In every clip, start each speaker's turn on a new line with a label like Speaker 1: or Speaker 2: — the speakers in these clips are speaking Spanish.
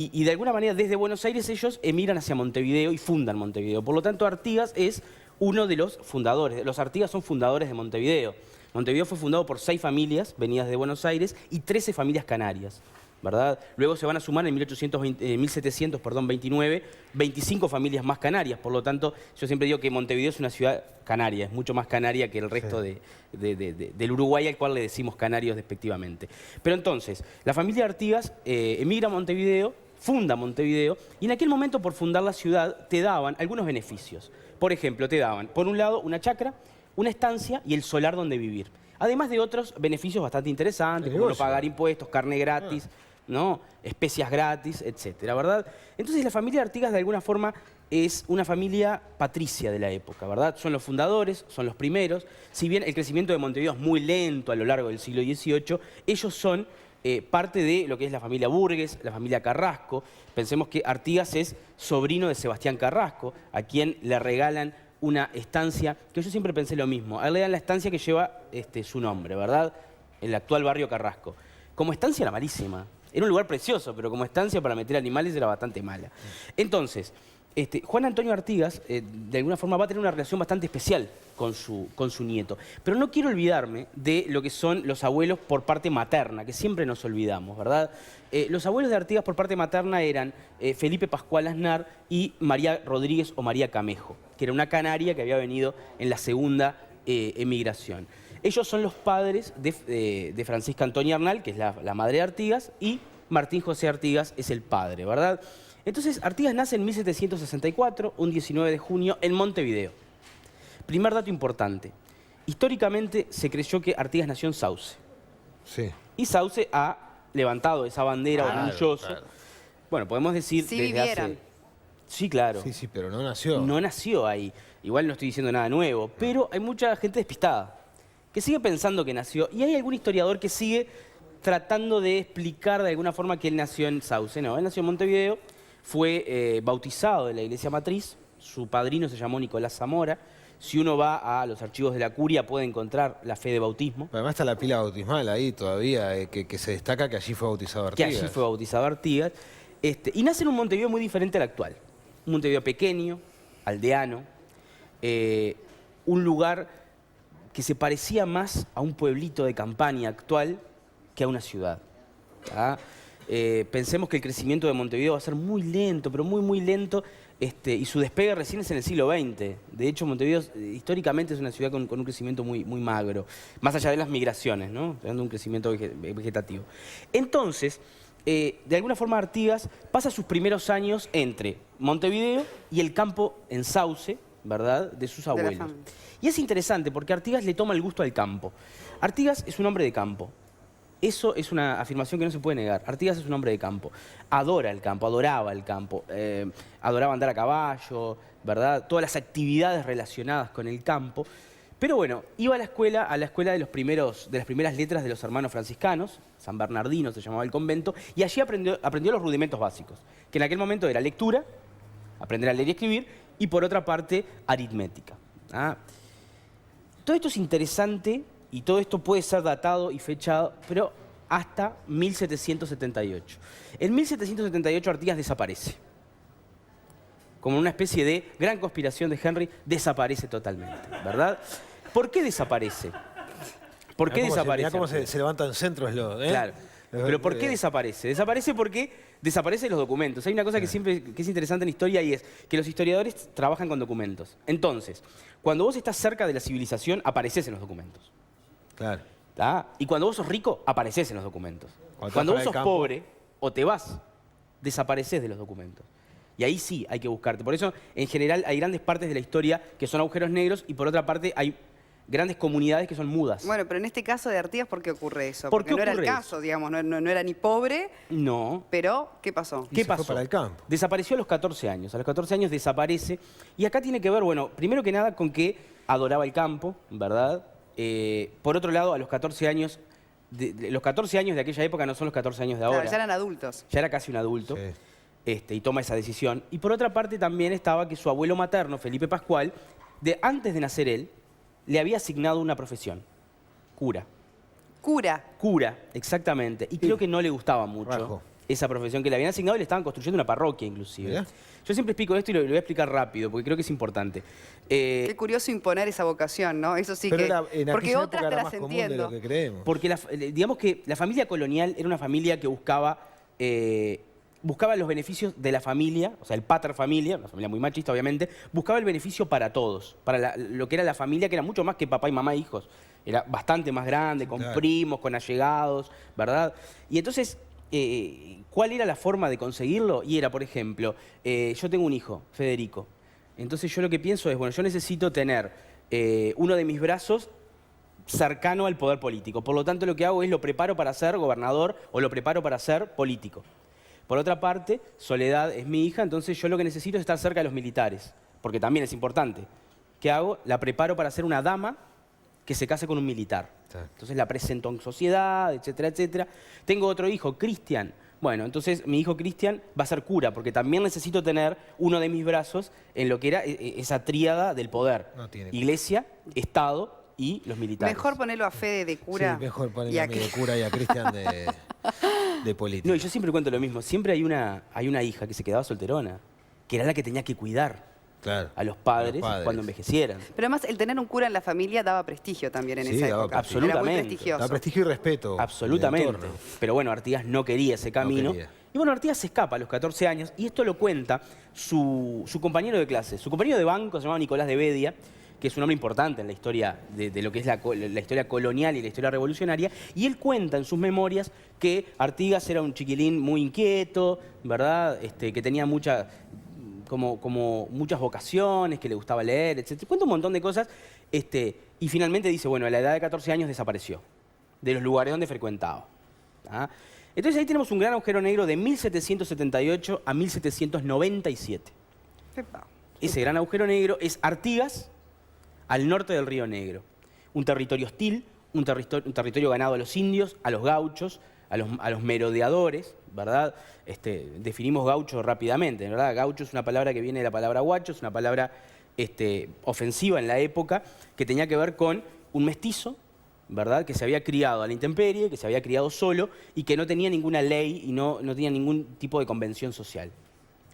Speaker 1: Y de alguna manera desde Buenos Aires ellos emigran hacia Montevideo y fundan Montevideo. Por lo tanto, Artigas es uno de los fundadores. Los Artigas son fundadores de Montevideo. Montevideo fue fundado por 6 familias venidas de Buenos Aires y 13 familias canarias, ¿verdad? Luego se van a sumar en 1729 25 familias más canarias. Por lo tanto, yo siempre digo que Montevideo es una ciudad canaria, es mucho más canaria que el resto del Uruguay, al cual le decimos canarios despectivamente. Pero entonces, la familia Artigas emigra a Montevideo, funda Montevideo, y en aquel momento, por fundar la ciudad, te daban algunos beneficios. Por ejemplo, te daban, por un lado, una chacra, una estancia y el solar donde vivir. Además de otros beneficios bastante interesantes, como no pagar impuestos, carne gratis, ¿no? Especias gratis, etcétera, ¿verdad? Entonces la familia Artigas de alguna forma es una familia patricia de la época, ¿verdad? Son los fundadores, son los primeros. Si bien el crecimiento de Montevideo es muy lento a lo largo del siglo XVIII, ellos son parte de lo que es la familia Burgues, la familia Carrasco. Pensemos que Artigas es sobrino de Sebastián Carrasco, a quien le regalan una estancia, que yo siempre pensé lo mismo. A él le dan la estancia que lleva su nombre, ¿verdad? El actual barrio Carrasco. Como estancia era malísima. Era un lugar precioso, pero como estancia para meter animales era bastante mala. Entonces, Juan Antonio Artigas, de alguna forma, va a tener una relación bastante especial con su nieto. Pero no quiero olvidarme de lo que son los abuelos por parte materna, que siempre nos olvidamos, ¿verdad? Los abuelos de Artigas por parte materna eran Felipe Pascual Aznar y María Rodríguez o María Camejo, que era una canaria que había venido en la segunda emigración. Ellos son los padres de Francisca Antonia Arnal, que es la madre de Artigas, y Martín José Artigas es el padre, ¿verdad? Entonces, Artigas nace en 1764, un 19 de junio, en Montevideo. Primer dato importante. Históricamente se creyó que Artigas nació en Sauce.
Speaker 2: Sí.
Speaker 1: Y Sauce ha levantado esa bandera orgulloso. Claro. Bueno, podemos decir
Speaker 3: sí
Speaker 1: desde
Speaker 3: vivieron.
Speaker 1: hace... Sí, claro.
Speaker 2: Sí, pero no nació.
Speaker 1: No nació ahí. Igual no estoy diciendo nada nuevo, pero hay mucha gente despistada que sigue pensando que nació. Y hay algún historiador que sigue tratando de explicar de alguna forma que él nació en Sauce. No, él nació en Montevideo. Fue bautizado de la iglesia matriz, su padrino se llamó Nicolás Zamora. Si uno va a los archivos de la curia puede encontrar la fe de bautismo.
Speaker 2: Además está la pila bautismal ahí todavía, que se destaca que allí fue bautizado Artigas.
Speaker 1: Que allí fue bautizado Artigas. Y nace en un Montevideo muy diferente al actual. Un Montevideo pequeño, aldeano, un lugar que se parecía más a un pueblito de campaña actual que a una ciudad. ¿Ah? Pensemos que el crecimiento de Montevideo va a ser muy lento, pero muy lento, y su despegue recién es en el siglo XX. De hecho, Montevideo históricamente es una ciudad con un crecimiento muy magro, más allá de las migraciones, ¿no? Teniendo un crecimiento vegetativo. Entonces, de alguna forma Artigas pasa sus primeros años entre Montevideo y el campo en Sauce, ¿verdad?, de sus abuelos. Y es interesante porque Artigas le toma el gusto al campo. Artigas es un hombre de campo. Eso es una afirmación que no se puede negar. Artigas es un hombre de campo. Adora el campo, adoraba el campo. Adoraba andar a caballo, ¿verdad? Todas las actividades relacionadas con el campo. Pero bueno, iba a la escuela de las primeras letras de los hermanos franciscanos, San Bernardino se llamaba el convento, y allí aprendió los rudimentos básicos, que en aquel momento era lectura, aprender a leer y escribir, y por otra parte, aritmética. ¿Ah? Todo esto es interesante y todo esto puede ser datado y fechado, pero hasta 1778. En 1778 Artigas desaparece. Como una especie de gran conspiración de Henry, desaparece totalmente, ¿verdad? ¿Por qué desaparece? ¿Por qué desaparece?
Speaker 2: Mirá cómo se levantan centros
Speaker 1: Claro. Pero ¿por qué desaparece? Desaparece porque desaparecen los documentos. Hay una cosa que siempre es interesante en historia y es que los historiadores trabajan con documentos. Entonces, cuando vos estás cerca de la civilización, apareces en los documentos.
Speaker 2: Claro.
Speaker 1: ¿Tá? Y cuando vos sos rico, apareces en los documentos. Cuando vos sos pobre o te vas, desapareces de los documentos. Y ahí sí hay que buscarte. Por eso, en general, hay grandes partes de la historia que son agujeros negros y por otra parte hay grandes comunidades que son mudas.
Speaker 3: Bueno, pero en este caso de Artigas, ¿por qué ocurre eso?
Speaker 1: Porque
Speaker 3: no era el caso, digamos, no era ni pobre.
Speaker 1: No.
Speaker 3: Pero, ¿qué pasó?
Speaker 1: ¿Qué pasó?
Speaker 2: Fue para el campo.
Speaker 1: Desapareció a los 14 años. A los 14 años desaparece. Y acá tiene que ver, bueno, primero que nada con que adoraba el campo, ¿verdad? Por otro lado, a los 14 años, los 14 años de aquella época no son los 14 años de ahora.
Speaker 3: Claro, ya eran adultos.
Speaker 1: Ya era casi un adulto.
Speaker 2: Sí.
Speaker 1: Y toma esa decisión. Y por otra parte también estaba que su abuelo materno, Felipe Pascual, antes de nacer él, le había asignado una profesión. Cura.
Speaker 3: Cura.
Speaker 1: Cura, exactamente. Y creo que no le gustaba mucho. esa profesión que le habían asignado y le estaban construyendo una parroquia inclusive.
Speaker 2: Mirá.
Speaker 1: Yo siempre explico esto y lo voy a explicar rápido porque creo que es importante.
Speaker 3: Qué curioso imponer esa vocación, ¿no? Eso sí
Speaker 2: Pero
Speaker 3: que...
Speaker 2: en
Speaker 3: porque
Speaker 2: aquella
Speaker 3: otras
Speaker 2: época
Speaker 3: te
Speaker 2: era
Speaker 3: las
Speaker 2: más común de
Speaker 3: entiendo.
Speaker 2: lo que creemos.
Speaker 1: Porque digamos que la familia colonial era una familia que buscaba los beneficios de la familia, o sea, el pater familia, una familia muy machista obviamente, buscaba el beneficio para todos, para lo que era la familia, que era mucho más que papá y mamá e hijos. Era bastante más grande, con
Speaker 2: Claro.
Speaker 1: primos, con allegados, ¿verdad? Y entonces, ¿cuál era la forma de conseguirlo? Y era, por ejemplo, yo tengo un hijo, Federico. Entonces yo lo que pienso es, bueno, yo necesito tener uno de mis brazos cercano al poder político. Por lo tanto, lo que hago es lo preparo para ser gobernador o lo preparo para ser político. Por otra parte, Soledad es mi hija, entonces yo lo que necesito es estar cerca de los militares, porque también es importante. ¿Qué hago? La preparo para ser una dama que se case con un militar.
Speaker 2: Exacto.
Speaker 1: Entonces la presento en sociedad, etcétera, etcétera. Tengo otro hijo, Cristian. Bueno, entonces mi hijo Cristian va a ser cura, porque también necesito tener uno de mis brazos en lo que era esa tríada del poder.
Speaker 2: No tiene
Speaker 1: Iglesia, Estado y los militares.
Speaker 3: Mejor ponerlo a Fede de cura.
Speaker 2: Sí, mejor
Speaker 3: y
Speaker 2: ponerle a mí
Speaker 3: que-
Speaker 2: de cura y a Cristian de política.
Speaker 1: No, y yo siempre cuento lo mismo. Siempre hay una hija que se quedaba solterona, que era la que tenía que cuidar
Speaker 2: Claro.
Speaker 1: a los padres,
Speaker 2: padres.
Speaker 1: cuando envejecieran.
Speaker 3: Pero además, el tener un cura en la familia daba prestigio también en
Speaker 2: Sí,
Speaker 3: esa
Speaker 2: daba
Speaker 3: época.
Speaker 2: prestigio.
Speaker 3: Era muy
Speaker 1: Absolutamente.
Speaker 3: prestigioso.
Speaker 2: Da prestigio y respeto.
Speaker 1: Absolutamente.
Speaker 2: del entorno.
Speaker 1: Pero bueno, Artigas no quería ese camino.
Speaker 2: quería.
Speaker 1: Y bueno, Artigas se escapa a los 14 años y esto lo cuenta su compañero de clase. Su compañero de banco se llamaba Nicolás de Bedia, que es un hombre importante en la historia de lo que es la historia colonial y la historia revolucionaria. Y él cuenta en sus memorias que Artigas era un chiquilín muy inquieto, ¿verdad? Que tenía muchas vocaciones, que le gustaba leer, etc. Cuenta un montón de cosas. Y finalmente dice, bueno, a la edad de 14 años desapareció de los lugares donde frecuentaba. ¿Ah? Entonces ahí tenemos un gran agujero negro de 1778 a 1797.
Speaker 3: Epa.
Speaker 1: Ese gran agujero negro es Artigas al norte del Río Negro. Un territorio hostil, un territorio ganado a los indios, a los gauchos, a los merodeadores, ¿verdad? Definimos gaucho rápidamente, ¿verdad? Gaucho es una palabra que viene de la palabra guacho, es una palabra ofensiva en la época, que tenía que ver con un mestizo, ¿verdad? Que se había criado a la intemperie, que se había criado solo y que no tenía ninguna ley y no tenía ningún tipo de convención social.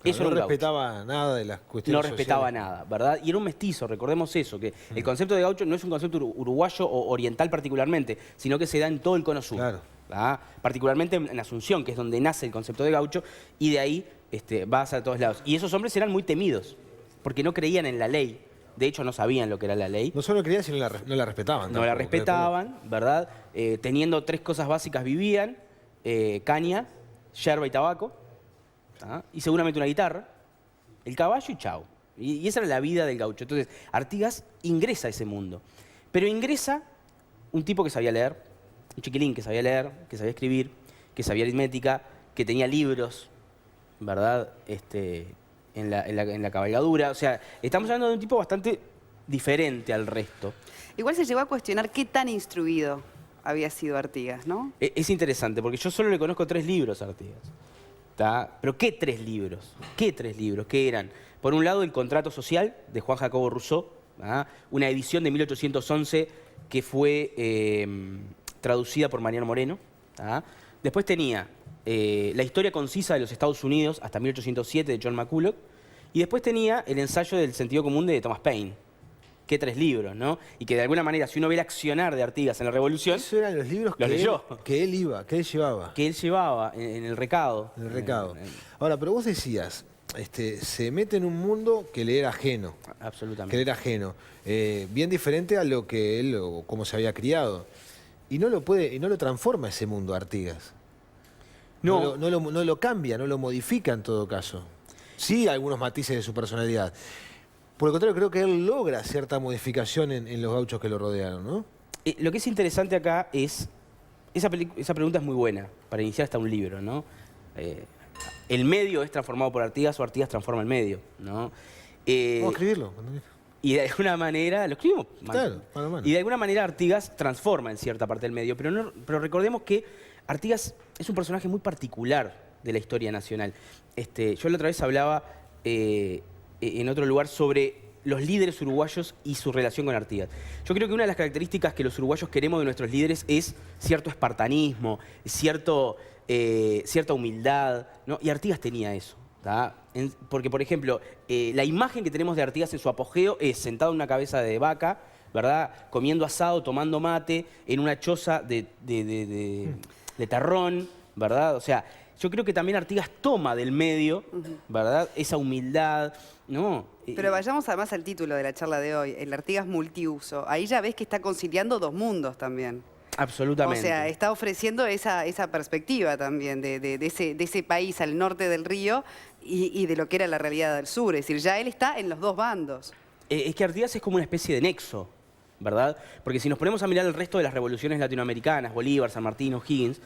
Speaker 2: Claro,
Speaker 1: Eso era
Speaker 2: no
Speaker 1: un gaucho.
Speaker 2: respetaba nada de las cuestiones
Speaker 1: No respetaba
Speaker 2: sociales.
Speaker 1: nada, ¿verdad? Y era un mestizo, recordemos eso, que el concepto de gaucho no es un concepto uruguayo o oriental particularmente, sino que se da en todo el cono sur.
Speaker 2: Claro.
Speaker 1: ¿Ah? Particularmente en Asunción, que es donde nace el concepto de gaucho, y de ahí va hacia todos lados. Y esos hombres eran muy temidos, porque no creían en la ley. De hecho, no sabían lo que era la ley.
Speaker 2: No solo creían, sino no la respetaban.
Speaker 1: No la
Speaker 2: tampoco,
Speaker 1: respetaban, ¿verdad? Teniendo 3 cosas básicas vivían, caña, yerba y tabaco, ¿ah? Y seguramente una guitarra, el caballo y chau. Y esa era la vida del gaucho. Entonces, Artigas ingresa a ese mundo. Pero ingresa un tipo que sabía leer, un chiquilín que sabía leer, que sabía escribir, que sabía aritmética, que tenía libros, ¿verdad? En la cabalgadura. O sea, estamos hablando de un tipo bastante diferente al resto.
Speaker 3: Igual se llegó a cuestionar qué tan instruido había sido Artigas, ¿no?
Speaker 1: Es interesante, porque yo solo le conozco 3 libros a Artigas. ¿Tá? Pero ¿qué 3 libros? ¿Qué 3 libros? ¿Qué eran? Por un lado, El contrato social, de Juan Jacobo Rousseau, ¿tá? Una edición de 1811 que fue traducida por Mariano Moreno. ¿Tá? Después tenía La historia concisa de los Estados Unidos hasta 1807, de John McCulloch. Y después tenía El ensayo del sentido común, de Thomas Paine. Qué 3 libros, ¿no? Y que de alguna manera, si uno ve el accionar de Artigas en la Revolución,
Speaker 2: Esos eran los libros
Speaker 1: Los leyó.
Speaker 2: que él llevaba.
Speaker 1: que él llevaba en el recado.
Speaker 2: En el recado. Ahora, pero vos decías, se mete en un mundo que le era ajeno.
Speaker 1: Absolutamente.
Speaker 2: Que le era ajeno. Bien diferente a lo que él, o cómo se había criado. Y no lo transforma ese mundo Artigas.
Speaker 1: No.
Speaker 2: No lo cambia, no lo modifica en todo caso. Sí, algunos matices de su personalidad. Por el contrario, creo que él logra cierta modificación en los gauchos que lo rodearon, ¿no?
Speaker 1: Lo que es interesante acá es, esa pregunta es muy buena para iniciar hasta un libro, ¿no? El medio es transformado por Artigas o Artigas transforma el medio, ¿no?
Speaker 2: Vamos a escribirlo.
Speaker 1: Y de alguna manera, lo escribimos,
Speaker 2: Claro, mano a mano.
Speaker 1: y de alguna manera Artigas transforma en cierta parte del medio, pero recordemos que Artigas es un personaje muy particular de la historia nacional. Yo la otra vez hablaba en otro lugar sobre los líderes uruguayos y su relación con Artigas. Yo creo que una de las características que los uruguayos queremos de nuestros líderes es cierto espartanismo, cierto cierta humildad, ¿no? Y Artigas tenía eso. Porque, por ejemplo, la imagen que tenemos de Artigas en su apogeo es sentado en una cabeza de vaca, ¿verdad? Comiendo asado, tomando mate, en una choza de terrón, ¿verdad? O sea, yo creo que también Artigas toma del medio, ¿verdad? Esa humildad, ¿no?
Speaker 3: Pero vayamos además al título de la charla de hoy, el Artigas multiuso. Ahí ya ves que está conciliando dos mundos también.
Speaker 1: Absolutamente.
Speaker 3: O sea, está ofreciendo esa perspectiva también de ese país al norte del río y de lo que era la realidad del sur. Es decir, ya él está en los dos bandos.
Speaker 1: Es que Artigas es como una especie de nexo, ¿verdad? Porque si nos ponemos a mirar el resto de las revoluciones latinoamericanas, Bolívar, San Martín, O'Higgins,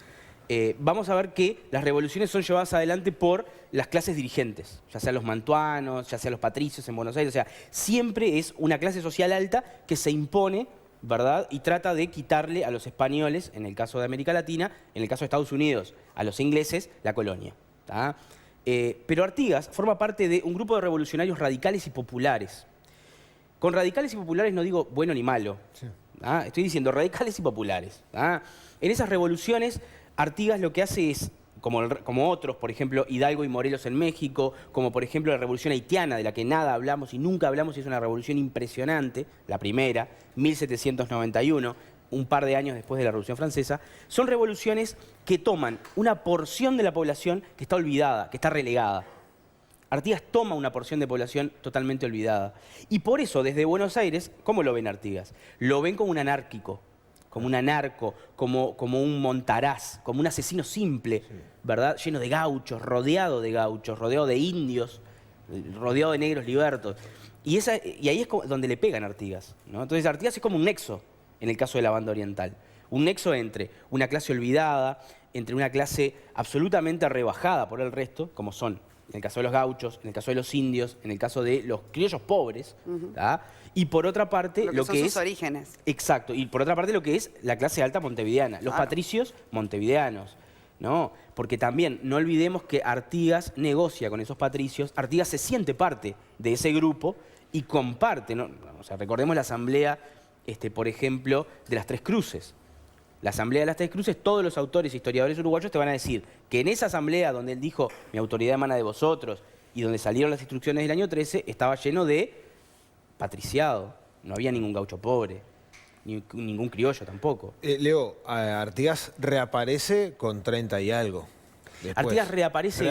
Speaker 1: vamos a ver que las revoluciones son llevadas adelante por las clases dirigentes, ya sea los mantuanos, ya sea los patricios en Buenos Aires, o sea, siempre es una clase social alta que se impone, ¿verdad? Y trata de quitarle a los españoles, en el caso de América Latina, en el caso de Estados Unidos, a los ingleses, la colonia. Pero Artigas forma parte de un grupo de revolucionarios radicales y populares. Con radicales y populares no digo bueno ni malo. Sí. Estoy diciendo radicales y populares. En esas revoluciones, Artigas lo que hace es, como otros, por ejemplo, Hidalgo y Morelos en México, como por ejemplo la Revolución Haitiana, de la que nada hablamos y nunca hablamos, y es una revolución impresionante, la primera, 1791, un par de años después de la Revolución Francesa, son revoluciones que toman una porción de la población que está olvidada, que está relegada. Artigas toma una porción de población totalmente olvidada. Y por eso, desde Buenos Aires, ¿cómo lo ven Artigas? Lo ven como un anárquico, como un anarco, como un montaraz, como un asesino simple, sí, ¿verdad? Lleno de gauchos, rodeado de indios, rodeado de negros libertos. Y ahí es donde le pegan a Artigas, ¿no? Entonces Artigas es como un nexo, en el caso de la banda oriental. Un nexo entre una clase olvidada, entre una clase absolutamente rebajada por el resto, como son en el caso de los gauchos, en el caso de los indios, en el caso de los criollos pobres, y por otra parte
Speaker 3: lo que son sus orígenes.
Speaker 1: Exacto, y por otra parte lo que es la clase alta montevideana, los patricios montevideanos, ¿no? Porque también no olvidemos que Artigas negocia con esos patricios, Artigas se siente parte de ese grupo y comparte, ¿no? O sea, recordemos la asamblea, por ejemplo, de las Tres Cruces. La Asamblea de las Tres Cruces, todos los autores e historiadores uruguayos te van a decir que en esa asamblea donde él dijo mi autoridad emana de vosotros y donde salieron las instrucciones del año 13, estaba lleno de patriciado. No había ningún gaucho pobre, ningún criollo tampoco.
Speaker 2: Leo, Artigas reaparece con 30 y algo. Después.
Speaker 1: Artigas reaparece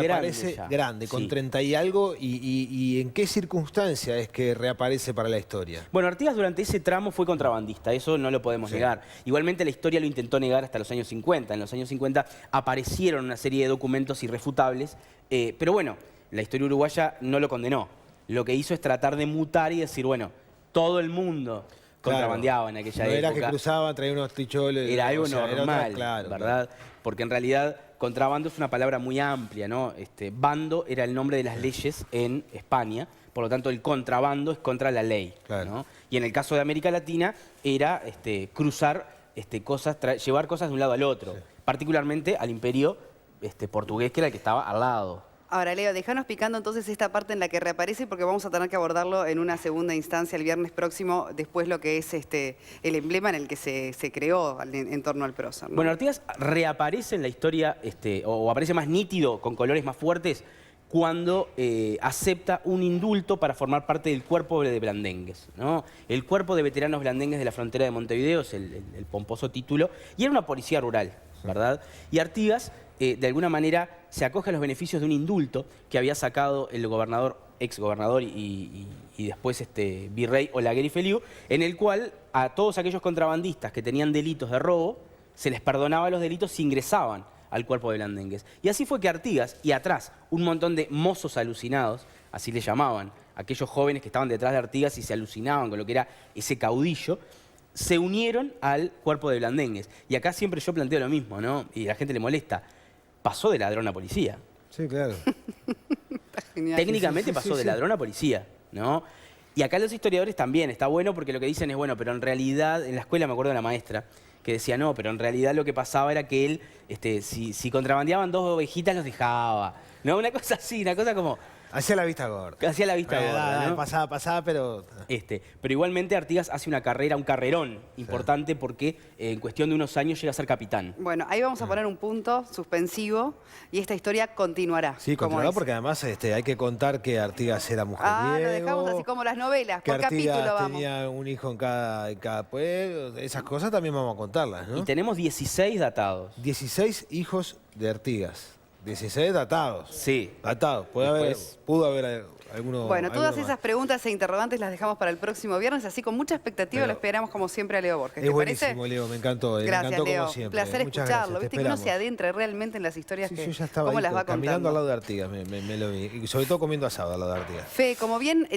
Speaker 2: grande, con 30 y algo. ¿Y en qué circunstancia es que reaparece para la historia?
Speaker 1: Bueno, Artigas durante ese tramo fue contrabandista, eso no lo podemos negar. Igualmente la historia lo intentó negar hasta los años 50. En los años 50 aparecieron una serie de documentos irrefutables, pero bueno, la historia uruguaya no lo condenó. Lo que hizo es tratar de mutar y decir, bueno, todo el mundo contrabandeaba en aquella época.
Speaker 2: No era que cruzaban, traían unos ticholes.
Speaker 1: Era algo normal, ¿verdad? Porque en realidad contrabando es una palabra muy amplia, ¿no? Bando era el nombre de las leyes en España, por lo tanto el contrabando es contra la ley, ¿no? Y en el caso de América Latina era cruzar cosas, llevar cosas de un lado al otro, particularmente al imperio portugués, que era el que estaba al lado.
Speaker 3: Ahora, Leo, déjanos picando entonces esta parte en la que reaparece, porque vamos a tener que abordarlo en una segunda instancia el viernes próximo, después lo que es el emblema en el que se creó en torno al prócer, ¿no?
Speaker 1: Bueno, Artigas reaparece en la historia, o aparece más nítido, con colores más fuertes, cuando acepta un indulto para formar parte del cuerpo de blandengues, ¿no? El cuerpo de veteranos blandengues de la frontera de Montevideo, es el pomposo título, y era una policía rural, ¿verdad? Y Artigas, de alguna manera, se acoge a los beneficios de un indulto que había sacado el gobernador, exgobernador y después virrey Olaguer y Feliu, en el cual a todos aquellos contrabandistas que tenían delitos de robo, se les perdonaba los delitos si ingresaban al cuerpo de blandengues. Y así fue que Artigas, y atrás un montón de mozos alucinados, así le llamaban, aquellos jóvenes que estaban detrás de Artigas y se alucinaban con lo que era ese caudillo, se unieron al cuerpo de blandengues. Y acá siempre yo planteo lo mismo, ¿no? Y a la gente le molesta. Pasó de ladrón a policía.
Speaker 2: Sí, claro.
Speaker 1: Técnicamente pasó de ladrón a policía, ¿no? Y acá los historiadores también, está bueno porque lo que dicen es, bueno, pero en realidad, en la escuela me acuerdo de la maestra, que decía, no, pero en realidad lo que pasaba era que él, si contrabandeaban 2 ovejitas, los dejaba, ¿no? Una cosa así, una cosa como
Speaker 2: Hacía la vista gorda.
Speaker 1: Hacía la vista gorda, ¿no?
Speaker 2: Pasaba, pero...
Speaker 1: Pero igualmente Artigas hace una carrera, un carrerón importante porque en cuestión de unos años llega a ser capitán.
Speaker 3: Bueno, ahí vamos a poner un punto suspensivo y esta historia continuará.
Speaker 2: Sí,
Speaker 3: como
Speaker 2: continuará
Speaker 3: es.
Speaker 2: porque además hay que contar que Artigas era mujeriego.
Speaker 3: Ah, lo dejamos así como las novelas,
Speaker 2: que
Speaker 3: por
Speaker 2: Artigas
Speaker 3: capítulo vamos.
Speaker 2: tenía un hijo en cada pueblo. Esas cosas también vamos a contarlas, ¿no?
Speaker 1: Y tenemos 16 datados.
Speaker 2: 16 hijos de Artigas. 16 datados.
Speaker 1: Sí.
Speaker 2: Datados.
Speaker 1: Después-
Speaker 2: Pudo haber alguno.
Speaker 3: Bueno, todas
Speaker 2: alguno
Speaker 3: esas
Speaker 2: más.
Speaker 3: preguntas e interrogantes las dejamos para el próximo viernes, así con mucha expectativa
Speaker 2: Pero-
Speaker 3: lo esperamos como siempre a Leo Borges.
Speaker 2: Es
Speaker 3: ¿Te parece?
Speaker 2: buenísimo, Leo, me encantó.
Speaker 3: Gracias,
Speaker 2: me encantó
Speaker 3: Leo.
Speaker 2: como siempre.
Speaker 3: Placer
Speaker 2: Muchas
Speaker 3: escucharlo,
Speaker 2: gracias,
Speaker 3: viste
Speaker 2: te
Speaker 3: que uno se
Speaker 2: esperamos.
Speaker 3: adentre realmente en las historias
Speaker 2: Sí,
Speaker 3: que
Speaker 2: yo ya estaba
Speaker 3: cómo
Speaker 2: ahí
Speaker 3: las va
Speaker 2: caminando
Speaker 3: contando.
Speaker 2: al lado de Artigas, me lo vi. Y sobre todo comiendo asado al lado de Artigas.
Speaker 3: Fe, como bien